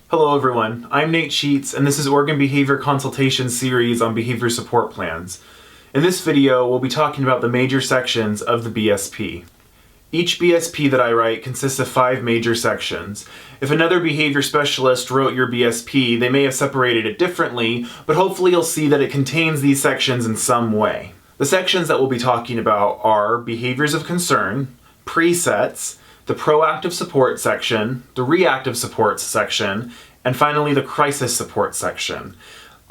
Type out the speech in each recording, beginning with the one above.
Hello everyone, I'm Nate Sheets and this is Organ Behavior Consultation Series on Behavior Support Plans. In this video, we'll be talking about the major sections of the BSP. Each BSP that I write consists of 5 major sections. If another behavior specialist wrote your BSP, they may have separated it differently, but hopefully you'll see that it contains these sections in some way. The sections that we'll be talking about are behaviors of concern, presets, the proactive support section, the reactive support section, and finally the crisis support section.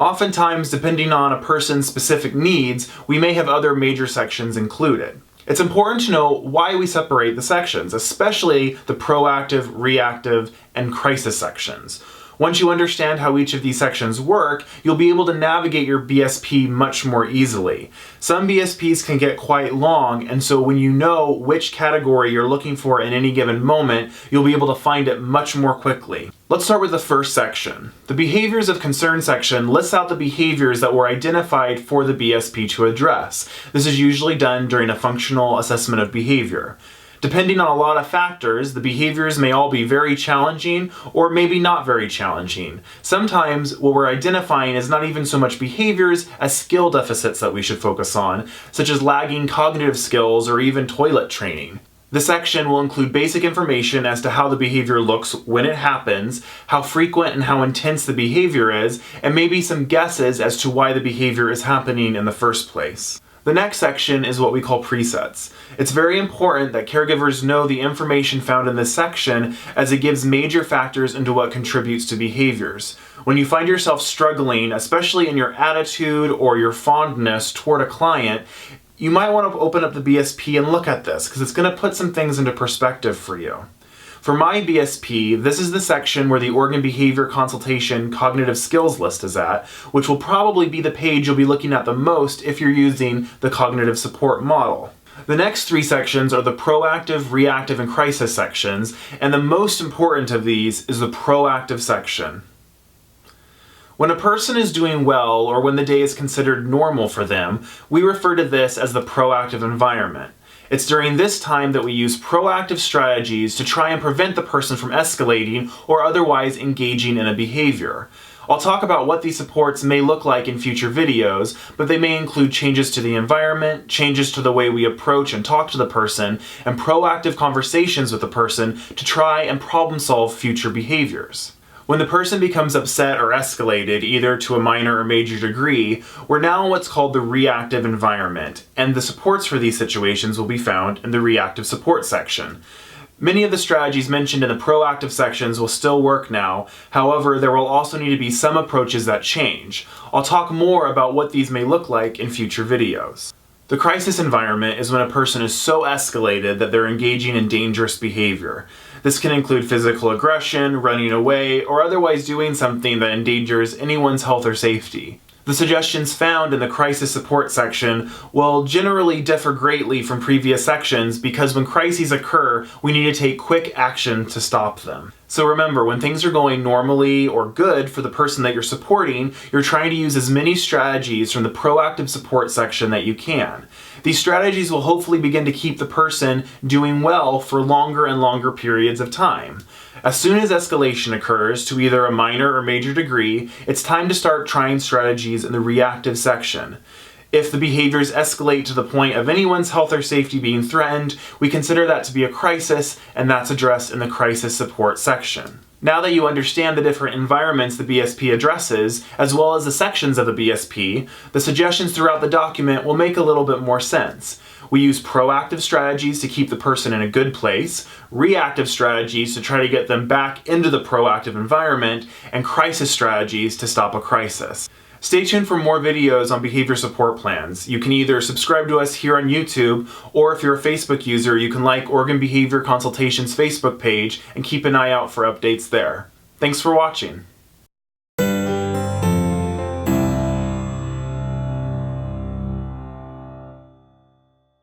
Oftentimes, depending on a person's specific needs, we may have other major sections included. It's important to know why we separate the sections, especially the proactive, reactive, and crisis sections. Once you understand how each of these sections work, you'll be able to navigate your BSP much more easily. Some BSPs can get quite long, and so when you know which category you're looking for in any given moment, you'll be able to find it much more quickly. Let's start with the first section. The Behaviors of Concern section lists out the behaviors that were identified for the BSP to address. This is usually done during a functional assessment of behavior. Depending on a lot of factors, the behaviors may all be very challenging or maybe not very challenging. Sometimes what we're identifying is not even so much behaviors as skill deficits that we should focus on, such as lagging cognitive skills or even toilet training. This section will include basic information as to how the behavior looks when it happens, how frequent and how intense the behavior is, and maybe some guesses as to why the behavior is happening in the first place. The next section is what we call presets. It's very important that caregivers know the information found in this section as it gives major factors into what contributes to behaviors. When you find yourself struggling, especially in your attitude or your fondness toward a client, you might want to open up the BSP and look at this because it's going to put some things into perspective for you. For my BSP, this is the section where the Organ Behavior Consultation Cognitive Skills list is at, which will probably be the page you'll be looking at the most if you're using the cognitive support model. The next 3 sections are the proactive, reactive, and crisis sections, and the most important of these is the proactive section. When a person is doing well or when the day is considered normal for them, we refer to this as the proactive environment. It's during this time that we use proactive strategies to try and prevent the person from escalating or otherwise engaging in a behavior. I'll talk about what these supports may look like in future videos, but they may include changes to the environment, changes to the way we approach and talk to the person, and proactive conversations with the person to try and problem solve future behaviors. When the person becomes upset or escalated, either to a minor or major degree, we're now in what's called the reactive environment, and the supports for these situations will be found in the reactive support section. Many of the strategies mentioned in the proactive sections will still work now, however, there will also need to be some approaches that change. I'll talk more about what these may look like in future videos. The crisis environment is when a person is so escalated that they're engaging in dangerous behavior. This can include physical aggression, running away, or otherwise doing something that endangers anyone's health or safety. The suggestions found in the crisis support section will generally differ greatly from previous sections because when crises occur, we need to take quick action to stop them. So remember, when things are going normally or good for the person that you're supporting, you're trying to use as many strategies from the proactive support section that you can. These strategies will hopefully begin to keep the person doing well for longer and longer periods of time. As soon as escalation occurs to either a minor or major degree, it's time to start trying strategies in the reactive section. If the behaviors escalate to the point of anyone's health or safety being threatened, we consider that to be a crisis, and that's addressed in the crisis support section. Now that you understand the different environments the BSP addresses, as well as the sections of the BSP, the suggestions throughout the document will make a little bit more sense. We use proactive strategies to keep the person in a good place, reactive strategies to try to get them back into the proactive environment, and crisis strategies to stop a crisis. Stay tuned for more videos on behavior support plans. You can either subscribe to us here on YouTube, or if you're a Facebook user, you can like Organ Behavior Consultation's Facebook page and keep an eye out for updates there. Thanks for watching.